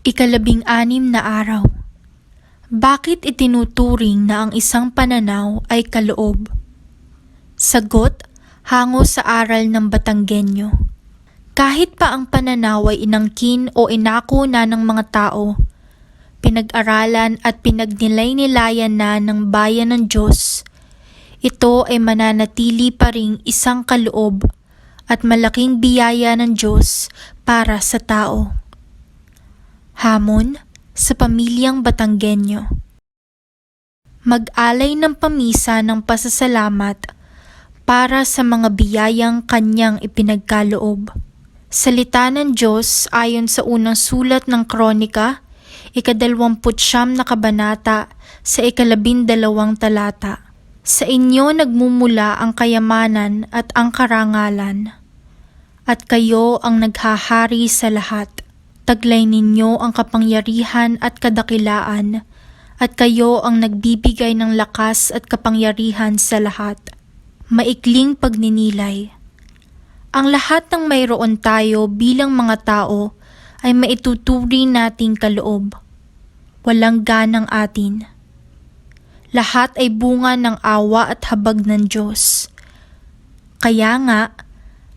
Ikalabing-anim na araw. Bakit itinuturing na ang isang pananaw ay kaloob? Sagot, hango sa aral ng Batanggenyo. Kahit pa ang pananaw ay inangkin o inako na ng mga tao, pinag-aralan at pinagnilay-nilayan na ng bayan ng Diyos, ito ay mananatili pa ring isang kaloob at malaking biyaya ng Diyos para sa tao. Hamon sa pamilyang Batanggenyo. Mag-alay ng pamisa ng pasasalamat para sa mga biyayang kanyang ipinagkaloob. Salita ng Diyos ayon sa unang sulat ng Kronika, 29 na kabanata sa 12 talata. Sa inyo nagmumula ang kayamanan at ang karangalan, at kayo ang naghahari sa lahat. Taglay ninyo ang kapangyarihan at kadakilaan, at kayo ang nagbibigay ng lakas at kapangyarihan sa lahat. Maikling pagninilay. Ang lahat ng mayroon tayo bilang mga tao ay maituturi nating kaloob. Walang ganang atin. Lahat ay bunga ng awa at habag ng Diyos. Kaya nga,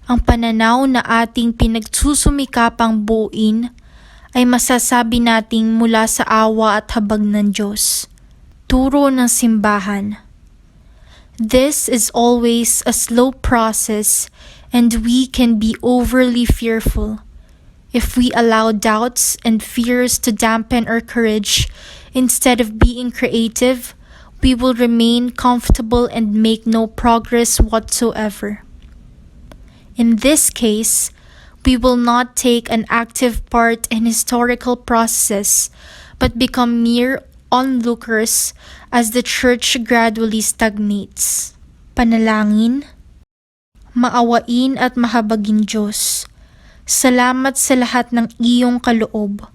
ang pananaw na ating pinagsusumikapang buuin ay masasabi nating mula sa awa at habag ng Diyos. Turo ng simbahan. This is always a slow process, and we can be overly fearful if we allow doubts and fears to dampen our courage. Instead of being creative, we will remain comfortable and make no progress whatsoever. In this case, we will not take an active part in historical processes, but become mere onlookers as the church gradually stagnates. Panalangin. Maawain at mahabagin Diyos, salamat sa lahat ng iyong kaloob.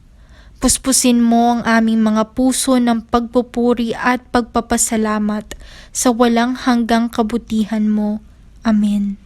Puspusin mo ang aming mga puso ng pagpupuri at pagpapasalamat sa walang hanggang kabutihan mo. Amen.